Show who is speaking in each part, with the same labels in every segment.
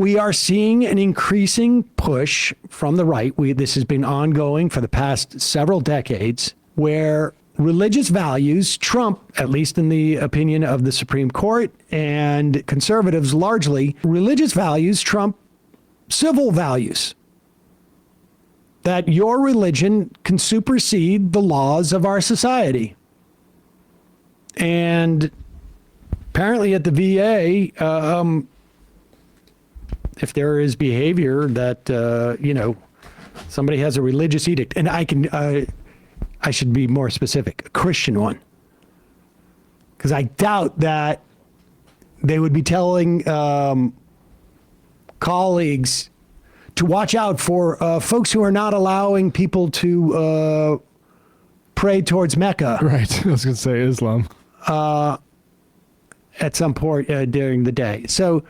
Speaker 1: we are seeing an increasing push from the right. This has been ongoing for the past several decades, where religious values trump, at least in the opinion of the Supreme Court and conservatives largely, religious values trump civil values. That your religion can supersede the laws of our society. And apparently at the VA, if there is behavior that, somebody has a religious edict, and I should be more specific, a Christian one. Because I doubt that they would be telling colleagues to watch out for folks who are not allowing people to pray towards Mecca.
Speaker 2: Right. I was going to say Islam.
Speaker 1: At some point during the day. So,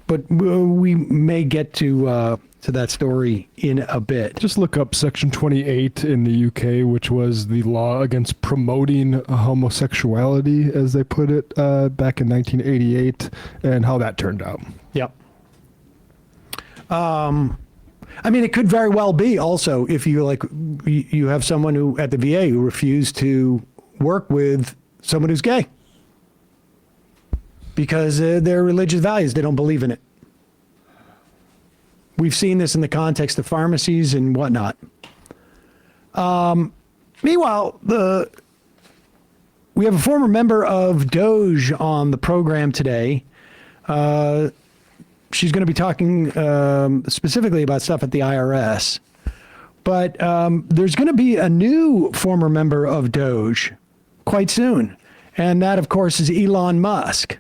Speaker 1: but we may get to that story in a bit.
Speaker 2: Just look up Section 28 in the UK, which was the law against promoting homosexuality, as they put it, back in 1988, and how that turned out.
Speaker 1: Yep. I mean, it could very well be also if you have someone who at the VA who refused to work with someone who's gay because their religious values, they don't believe in it. We've seen this in the context of pharmacies and whatnot. Meanwhile, we have a former member of Doge on the program today. She's going to be talking specifically about stuff at the IRS. But there's going to be a new former member of Doge quite soon. And that, of course, is Elon Musk.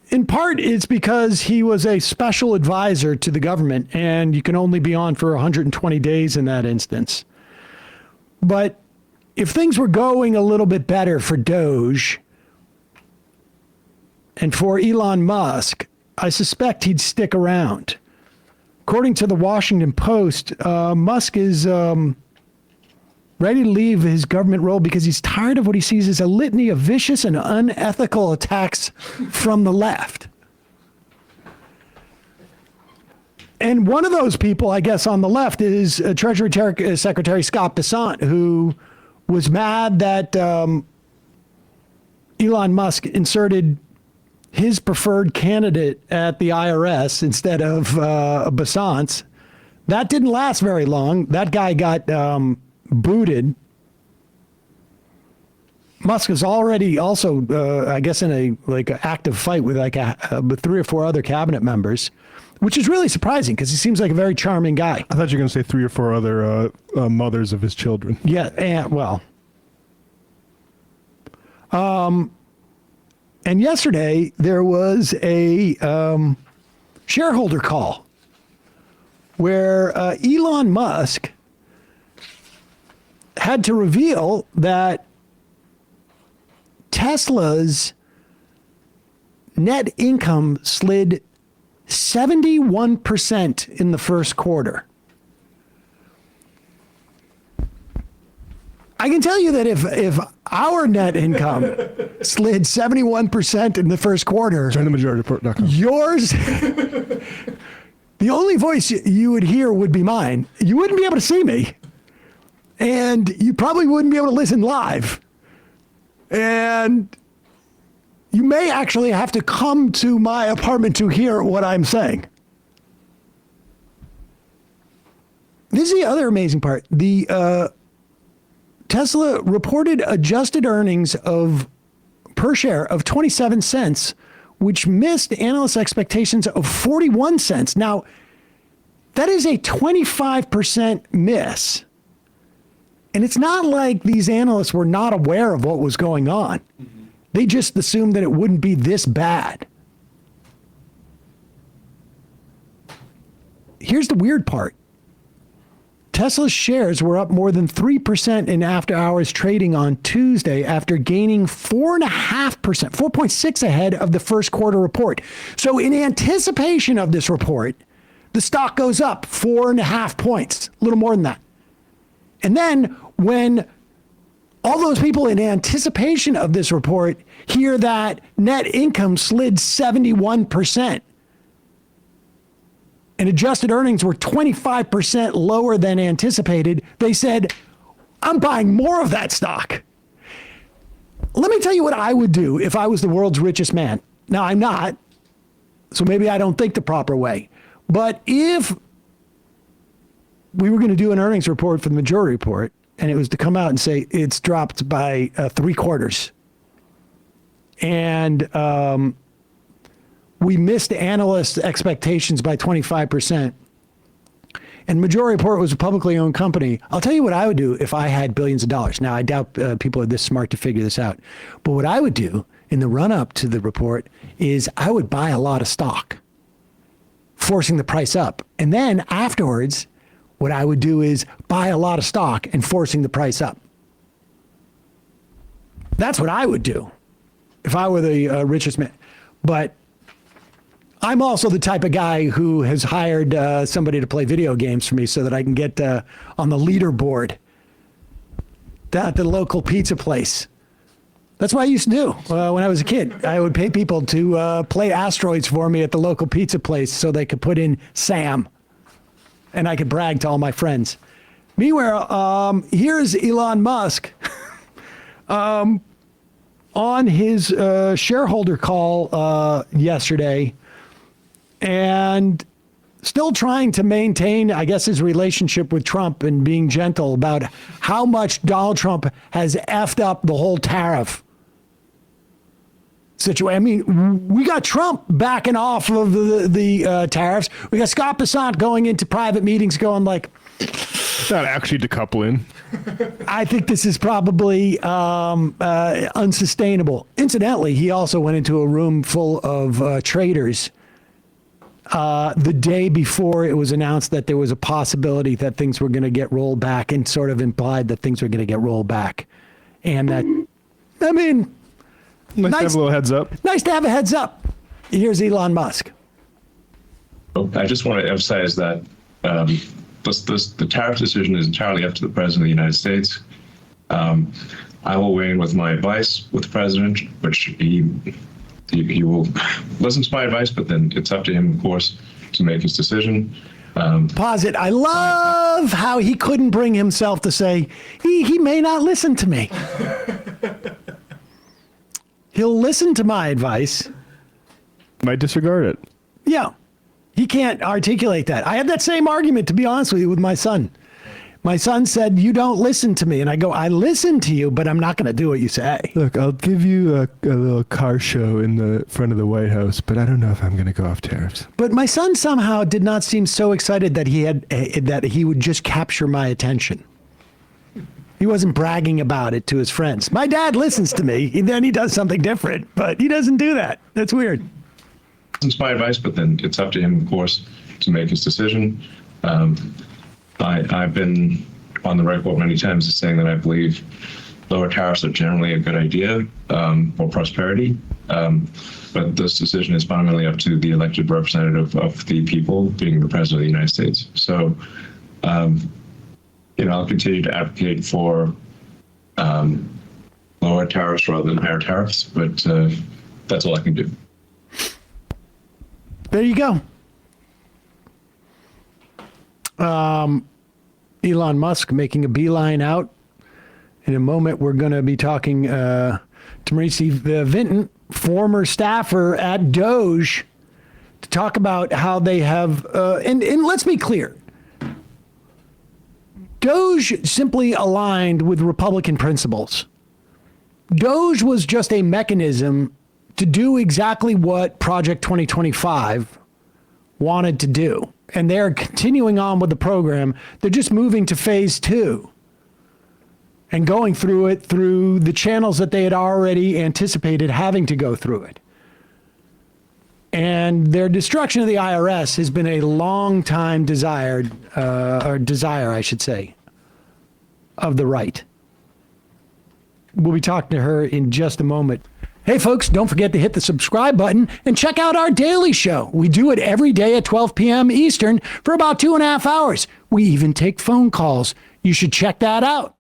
Speaker 1: In part, it's because he was a special advisor to the government, and you can only be on for 120 days in that instance. But if things were going a little bit better for Doge and for Elon Musk, I suspect he'd stick around. According to the Washington Post, Musk is ready to leave his government role because he's tired of what he sees as a litany of vicious and unethical attacks from the left. And one of those people, I guess, on the left is Treasury Secretary Scott Bessent, who was mad that Elon Musk inserted his preferred candidate at the IRS instead of Bessent's. That didn't last very long. That guy got booted. Musk is already also, I guess, in a active fight with with 3 or 4 other cabinet members, which is really surprising because he seems like a very charming guy.
Speaker 2: I thought you were going to say 3 or 4 other mothers of his children.
Speaker 1: Yeah, and well. And yesterday there was a shareholder call where Elon Musk had to reveal that Tesla's net income slid 71% in the first quarter. I can tell you that if our net income slid 71% in the first quarter, yours, the only voice you would hear would be mine. You wouldn't be able to see me. And you probably wouldn't be able to listen live. And you may actually have to come to my apartment to hear what I'm saying. This is the other amazing part. The Tesla reported adjusted earnings per share of 27 cents, which missed analysts' expectations of 41 cents. Now, that is a 25% miss. And it's not like these analysts were not aware of what was going on. Mm-hmm. They just assumed that it wouldn't be this bad. Here's the weird part. Tesla's shares were up more than 3% in after-hours trading on Tuesday after gaining 4.5%, 4.6% ahead of the first quarter report. So in anticipation of this report, the stock goes up 4.5 points, a little more than that. And then when all those people in anticipation of this report hear that net income slid 71%. And adjusted earnings were 25% lower than anticipated. They said, I'm buying more of that stock. Let me tell you what I would do if I was the world's richest man. Now, I'm not, so maybe I don't think the proper way. But if we were going to do an earnings report for the majority report, and it was to come out and say it's dropped by 3/4, and we missed analysts' expectations by 25%, and majority report was a publicly owned company, I'll tell you what I would do if I had billions of dollars. Now, I doubt people are this smart to figure this out. But what I would do in the run-up to the report is I would buy a lot of stock, forcing the price up. And then afterwards, what I would do is buy a lot of stock and forcing the price up. That's what I would do if I were the richest man. But I'm also the type of guy who has hired somebody to play video games for me so that I can get on the leaderboard at the local pizza place. That's what I used to do when I was a kid. I would pay people to play asteroids for me at the local pizza place so they could put in Sam, and I could brag to all my friends. Meanwhile, here's Elon Musk on his shareholder call yesterday, and still trying to maintain, I guess, his relationship with Trump and being gentle about how much Donald Trump has effed up the whole tariff situation. I mean, we got Trump backing off of the tariffs. We got Scott Bessant going into private meetings going like,
Speaker 2: not actually decoupling.
Speaker 1: I think this is probably unsustainable. Incidentally, he also went into a room full of traders the day before it was announced that there was a possibility that things were going to get rolled back, and sort of implied that things were going to get rolled back. And that, I mean,
Speaker 2: Nice to have a little heads up.
Speaker 1: Nice to have a heads up. Here's Elon Musk.
Speaker 3: I just want to emphasize that the tariff decision is entirely up to the President of the United States. I will weigh in with my advice with the President, which he will listen to my advice, but then it's up to him, of course, to make his decision.
Speaker 1: Pause it. I love how he couldn't bring himself to say, he may not listen to me. He'll listen to my advice.
Speaker 2: Might disregard it.
Speaker 1: Yeah. He can't articulate that. I had that same argument, to be honest with you, with my son. My son said, you don't listen to me. And I go, I listen to you, but I'm not going to do what you say.
Speaker 2: Look, I'll give you a little car show in the front of the White House, but I don't know if I'm going to go off tariffs.
Speaker 1: But my son somehow did not seem so excited that he would just capture my attention. He wasn't bragging about it to his friends. My dad listens to me, and then he does something different, but he doesn't do that. That's weird.
Speaker 3: It's my advice, but then it's up to him, of course, to make his decision. I've been on the record many times as saying that I believe lower tariffs are generally a good idea for prosperity. But this decision is fundamentally up to the elected representative of the people, being the President of the United States. So, I'll continue to advocate for lower tariffs rather than higher tariffs, but that's all I can do.
Speaker 1: There you go. Elon Musk making a beeline out. In a moment, we're going to be talking to Maurice Vinton, former staffer at Doge, to talk about how they have, and let's be clear, Doge simply aligned with Republican principles. Doge was just a mechanism to do exactly what Project 2025 wanted to do. And they're continuing on with the program. They're just moving to phase 2 and going through it through the channels that they had already anticipated having to go through it. And their destruction of the IRS has been a long time desire, I should say, of the right. We'll be talking to her in just a moment. Hey, folks, don't forget to hit the subscribe button and check out our daily show. We do it every day at 12 p.m. Eastern for about 2.5 hours. We even take phone calls. You should check that out.